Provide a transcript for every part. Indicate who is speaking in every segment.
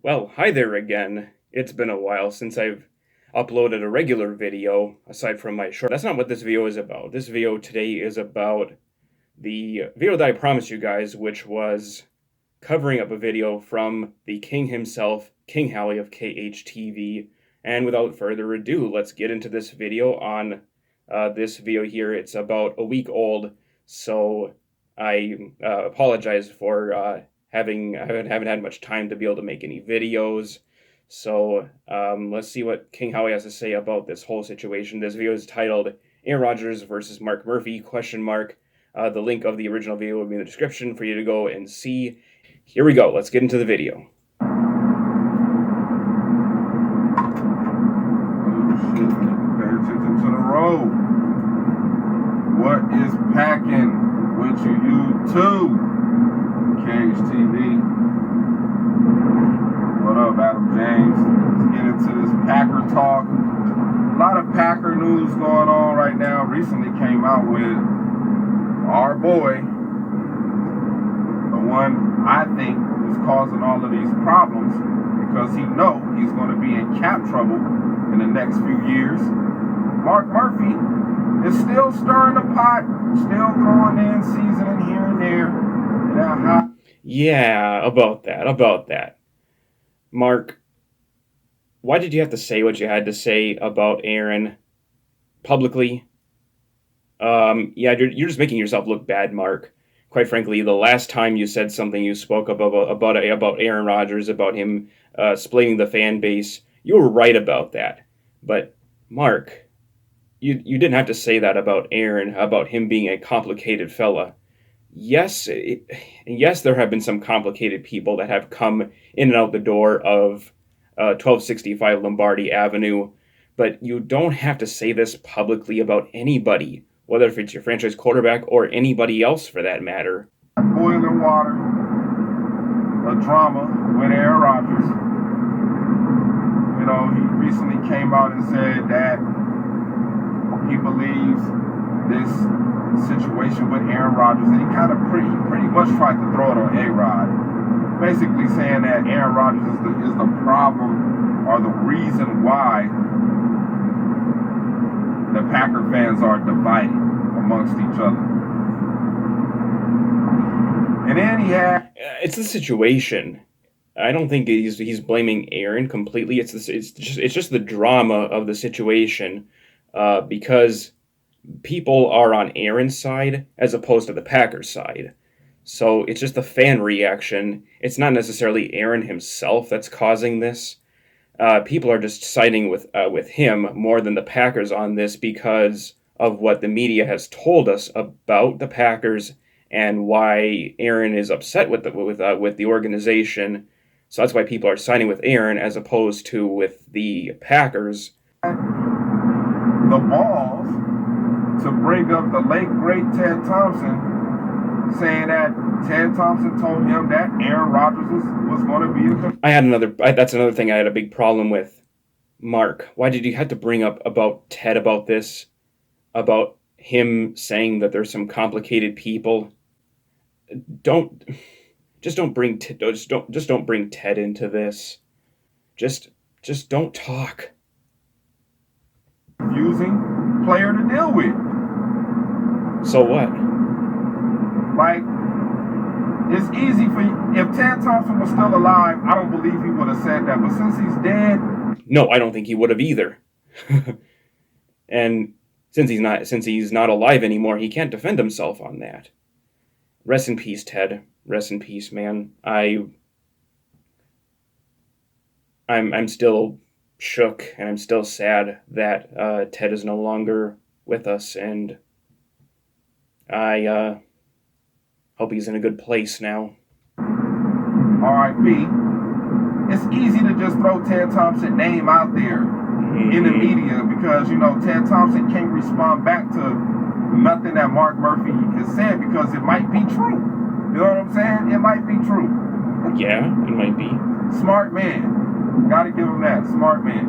Speaker 1: Well, hi there again. It's been a while since I've uploaded a regular video, aside from my short. That's not what this video is about. This video today is about the video that I promised you guys, which was covering up a video from the king himself, King Howie of KHTV. And without further ado, let's get into this video on this video here. It's about a week old, so I apologize for I haven't had much time to be able to make any videos. So let's see what King Howie has to say about this whole situation. This video is titled Aaron Rodgers versus Mark Murphy, question mark. The link of the original video will be in the description for you to go and see. Here we go. Let's get into the video.
Speaker 2: Oh shit, pay attention to the road. What is packing with you too? KHTV. What up, Adam James? Let's get into this Packer talk. A lot of Packer news going on right now. Recently came out with our boy, the one I think is causing all of these problems because he know he's going to be in cap trouble in the next few years. Mark Murphy is still stirring the pot, still throwing in seasoning here and there.
Speaker 1: Yeah, about that. Mark, why did you have to say what you had to say about Aaron publicly? Yeah, you're just making yourself look bad, Mark. Quite frankly, the last time you said something, you spoke about Aaron Rodgers, about him splitting the fan base. You were right about that. But Mark, you didn't have to say that about Aaron, about him being a complicated fella. Yes, there have been some complicated people that have come in and out the door of 1265 Lombardi Avenue, but you don't have to say this publicly about anybody, whether if it's your franchise quarterback or anybody else for that matter.
Speaker 2: Boiling water, a drama with Aaron Rodgers. You know, he recently came out and said that he believes this situation with Aaron Rodgers, and he kind of pretty much tried to throw it on A-Rod, basically saying that Aaron Rodgers is the problem or the reason why the Packer fans are divided amongst each other. And then he had
Speaker 1: it's the situation. I don't think he's blaming Aaron completely. It's just the drama of the situation, because people are on Aaron's side as opposed to the Packers side. So it's just the fan reaction. It's not necessarily Aaron himself that's causing this. People are just siding with him more than the Packers on this because of what the media has told us about the Packers and why Aaron is upset with the organization. So that's why people are siding with Aaron as opposed to with the Packers.
Speaker 2: The balls to bring up the late great Ted Thompson, saying that Ted Thompson told him that Aaron Rodgers was going to be
Speaker 1: that's another thing I had a big problem with. Mark, why did you have to bring up about Ted about this, about him saying that there's some complicated people? Don't bring Ted into this. Just don't talk.
Speaker 2: Confusing player to deal with.
Speaker 1: So what?
Speaker 2: Like, it's easy for you. If Ted Thompson was still alive, I don't believe he would have said that. But since he's dead,
Speaker 1: no, I don't think he would have either. And since he's not alive anymore, he can't defend himself on that. Rest in peace, Ted. Rest in peace, man. I'm still shook and I'm still sad that Ted is no longer with us, and I hope he's in a good place now.
Speaker 2: R.I.P. It's easy to just throw Ted Thompson's name out there in the media because, you know, Ted Thompson can't respond back to nothing that Mark Murphy has said because it might be true. You know what I'm saying? It might be true.
Speaker 1: Yeah, it might be.
Speaker 2: Smart man. Gotta give him that. Smart man.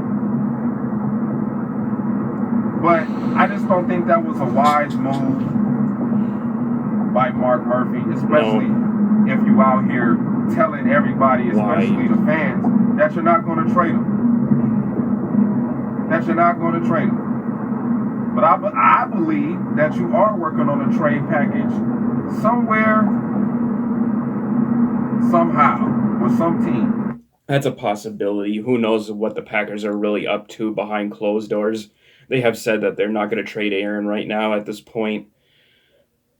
Speaker 2: But I just don't think that was a wise move by Mark Murphy, especially if you out here telling everybody, especially the fans, that you're not going to trade him. That you're not going to trade him. But I believe that you are working on a trade package somewhere, somehow, with some team.
Speaker 1: That's a possibility. Who knows what the Packers are really up to behind closed doors. They have said that they're not going to trade Aaron right now at this point.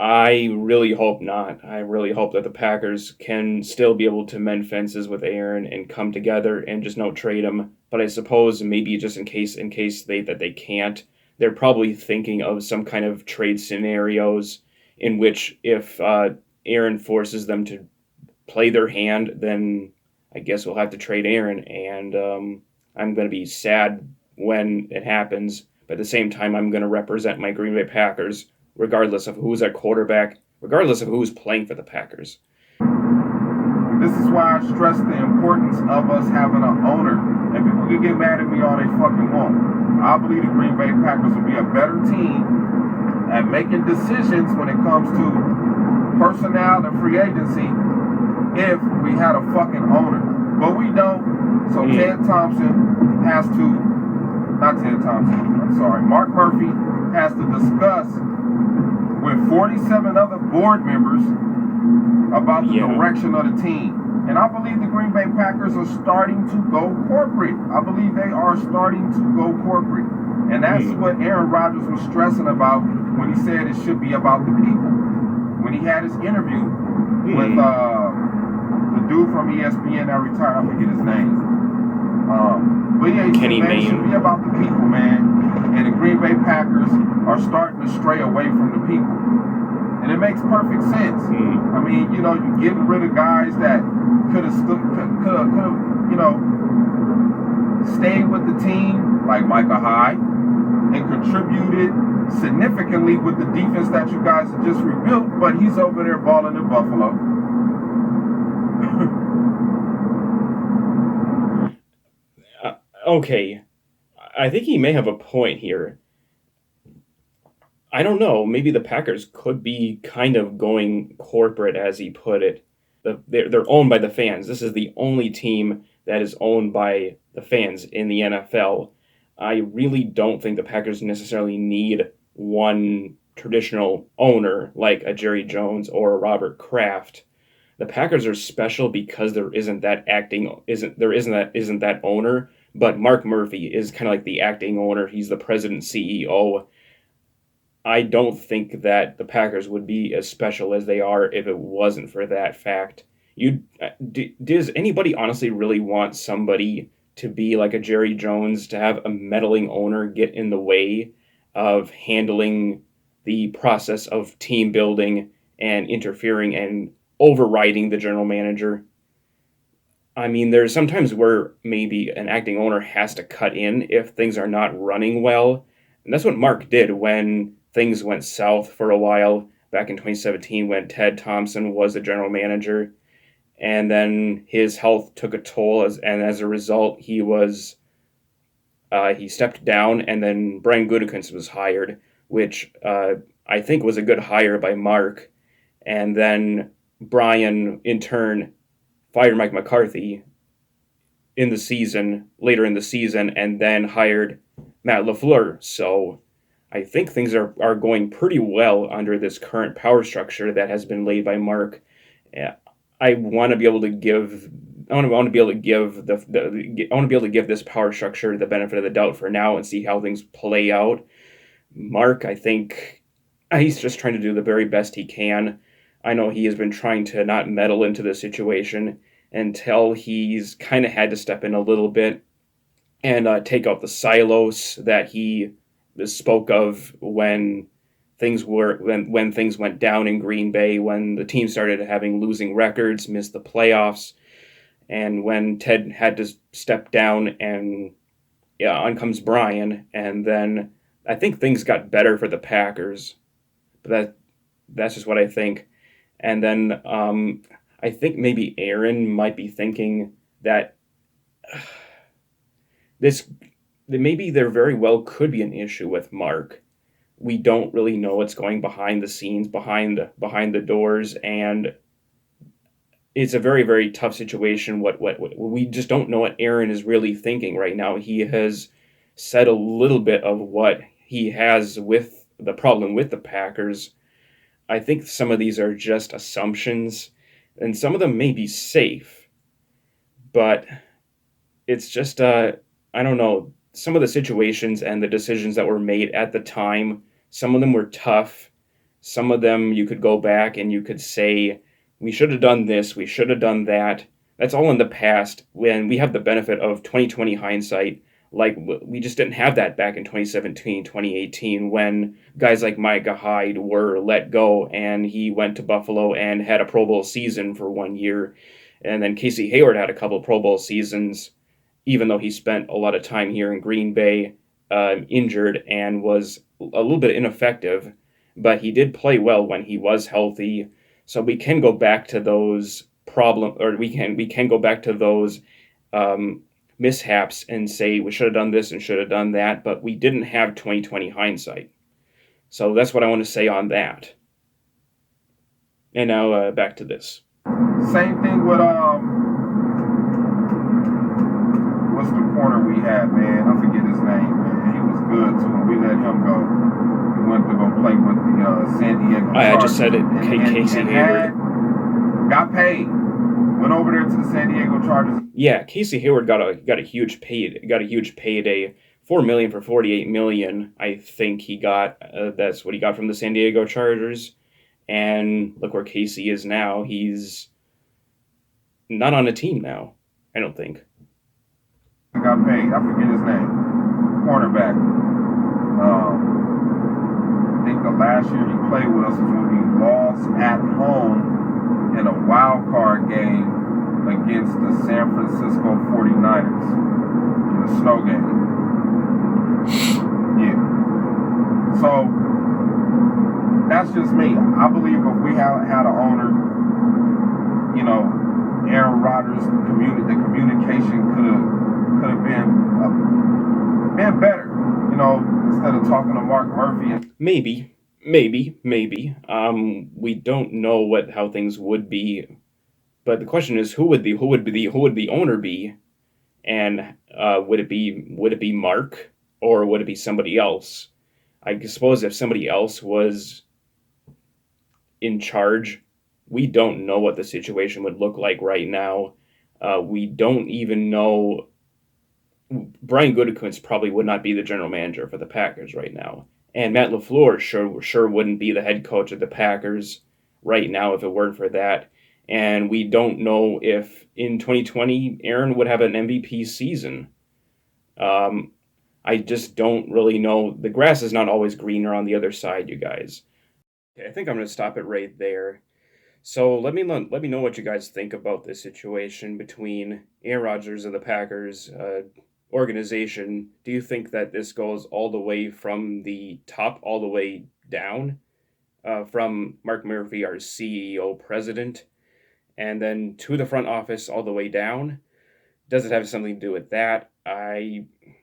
Speaker 1: I really hope not. I really hope that the Packers can still be able to mend fences with Aaron and come together and just not trade him. But I suppose maybe just in case they can't, they're probably thinking of some kind of trade scenarios in which if Aaron forces them to play their hand, then I guess we'll have to trade Aaron. And I'm going to be sad when it happens. But at the same time, I'm going to represent my Green Bay Packers, regardless of who's at quarterback, regardless of who's playing for the Packers.
Speaker 2: This is why I stress the importance of us having an owner. And people can get mad at me all they fucking want. I believe the Green Bay Packers will be a better team at making decisions when it comes to personnel and free agency if we had a fucking owner. But we don't. So Mark Murphy has to discuss with 47 other board members about the direction of the team. And I believe the Green Bay Packers are starting to go corporate. I believe they are starting to go corporate. And that's what Aaron Rodgers was stressing about when he said it should be about the people. When he had his interview with the dude from ESPN that retired, I forget his name. But yeah, he said, man, it should be about the people, man. And the Green Bay Packers are starting to stray away from the people. And it makes perfect sense. I mean, you know, you're getting rid of guys that could have, you know, stayed with the team, like Micah Hyde, and contributed significantly with the defense that you guys have just rebuilt, but he's over there balling in Buffalo.
Speaker 1: Okay, I think he may have a point here. I don't know. Maybe the Packers could be kind of going corporate, as he put it. They're owned by the fans. This is the only team that is owned by the fans in the NFL. I really don't think the Packers necessarily need one traditional owner like a Jerry Jones or a Robert Kraft. The Packers are special because there isn't that owner. But Mark Murphy is kind of like the acting owner. He's the president CEO. I don't think that the Packers would be as special as they are if it wasn't for that fact. Does anybody honestly really want somebody to be like a Jerry Jones, to have a meddling owner get in the way of handling the process of team building and interfering and overriding the general manager? I mean, there's sometimes where maybe an acting owner has to cut in if things are not running well. And that's what Mark did when things went south for a while back in 2017 when Ted Thompson was the general manager. And then his health took a toll, and as a result, he stepped down, and then Brian Gutekunst was hired, which I think was a good hire by Mark. And then Brian, in turn, fired Mike McCarthy later in the season, and then hired Matt LaFleur. So I think things are going pretty well under this current power structure that has been laid by Mark. I want to be able to give this power structure the benefit of the doubt for now and see how things play out. Mark, I think he's just trying to do the very best he can. I know he has been trying to not meddle into the situation until he's kind of had to step in a little bit and take out the silos that he spoke of when things went down in Green Bay, when the team started having losing records, missed the playoffs, and when Ted had to step down, and on comes Brian, and then I think things got better for the Packers, but that's just what I think. And then I think maybe Aaron might be thinking that maybe there very well could be an issue with Mark. We don't really know what's going behind the scenes, behind the doors, and it's a very, very tough situation. What we just don't know what Aaron is really thinking right now. He has said a little bit of what he has with the problem with the Packers. I think some of these are just assumptions, and some of them may be safe, but it's just I don't know. Some of the situations and the decisions that were made at the time, some of them were tough. Some of them you could go back and you could say, we should have done this, we should have done that. That's all in the past when we have the benefit of 2020 hindsight. Like we just didn't have that back in 2017, 2018 when guys like Micah Hyde were let go and he went to Buffalo and had a Pro Bowl season for 1 year. And then Casey Hayward had a couple Pro Bowl seasons even though he spent a lot of time here in Green Bay injured and was a little bit ineffective, but he did play well when he was healthy. So we can go back to those we can go back to those mishaps and say we should have done this and should have done that, but we didn't have 2020 hindsight. So that's what I want to say on that. And now back to this.
Speaker 2: Same thing with what's the corner we had, man? I forget his name, man. He was good too. We let him go. He went to go play with the San Diego Chargers.
Speaker 1: I just said it. Casey Hayward
Speaker 2: got paid. Went over there to the San Diego Chargers.
Speaker 1: Yeah, Casey Hayward got a huge payday. $4 million for $48 million. I think he got. That's what he got from the San Diego Chargers. And look where Casey is now. He's not on a team now, I don't think.
Speaker 2: Got paid. I forget his name. Cornerback. I think the last year he played with us was when we lost at home in a wild card game against the San Francisco 49ers in the snow game. Yeah. So that's just me. I believe if we had an owner, you know, Aaron Rodgers, the communication could have been better, you know, instead of talking to Mark Murphy.
Speaker 1: Maybe. We don't know how things would be, but the question is, who would the owner be, and would it be Mark or would it be somebody else? I suppose if somebody else was in charge, we don't know what the situation would look like right now. We don't even know. Brian Gutekunst probably would not be the general manager for the Packers right now. And Matt LaFleur sure wouldn't be the head coach of the Packers right now if it weren't for that. And we don't know if in 2020 Aaron would have an MVP season. I just don't really know. The grass is not always greener on the other side, you guys. Okay, I think I'm going to stop it right there. So let me know what you guys think about this situation between Aaron Rodgers of the Packers organization. Do you think that this goes all the way from the top all the way down, from Mark Murphy, our CEO president, and then to the front office all the way down? Does it have something to do with that?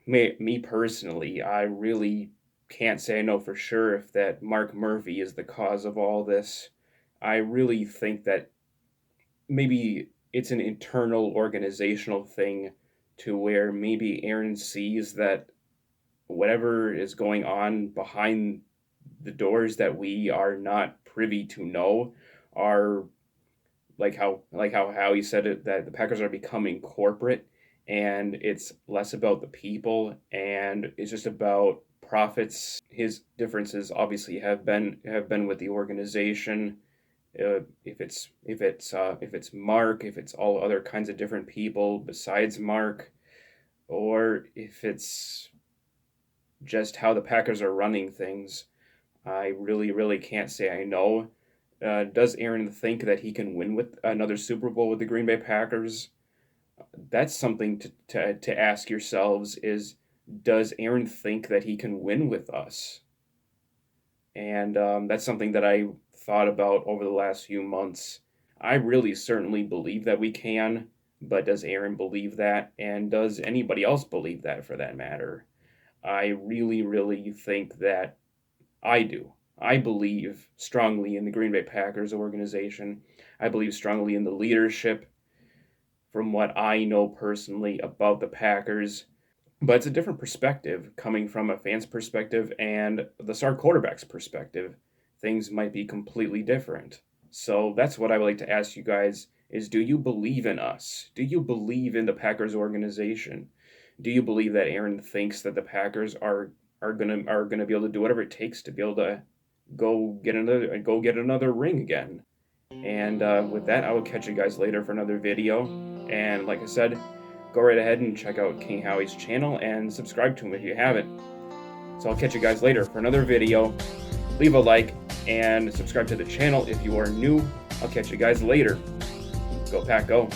Speaker 1: Me personally, I really can't say I know for sure if that Mark Murphy is the cause of all this. I really think that maybe it's an internal organizational thing to where maybe Aaron sees that whatever is going on behind the doors that we are not privy to know are like how he said it, that the Packers are becoming corporate and it's less about the people and it's just about profits. His differences obviously have been with the organization. If it's Mark, if it's all other kinds of different people besides Mark, or if it's just how the Packers are running things, I really can't say I know. Does Aaron think that he can win with another Super Bowl with the Green Bay Packers? That's something to ask yourselves is, does Aaron think that he can win with us? And that's something that I thought about over the last few months. I really certainly believe that we can, but does Aaron believe that? And does anybody else believe that for that matter? I really think that I do. I believe strongly in the Green Bay Packers organization. I believe strongly in the leadership from what I know personally about the Packers. But it's a different perspective coming from a fan's perspective and the star quarterback's perspective. Things might be completely different. So that's what I would like to ask you guys is, do you believe in us? Do you believe in the Packers organization? Do you believe that Aaron thinks that the Packers are gonna be able to do whatever it takes to be able to go get another ring again? And with that, I will catch you guys later for another video. And like I said, go right ahead and check out King Howie's channel and subscribe to him if you haven't. So I'll catch you guys later for another video. Leave a like and subscribe to the channel if you are new. I'll catch you guys later. Go Pack, go.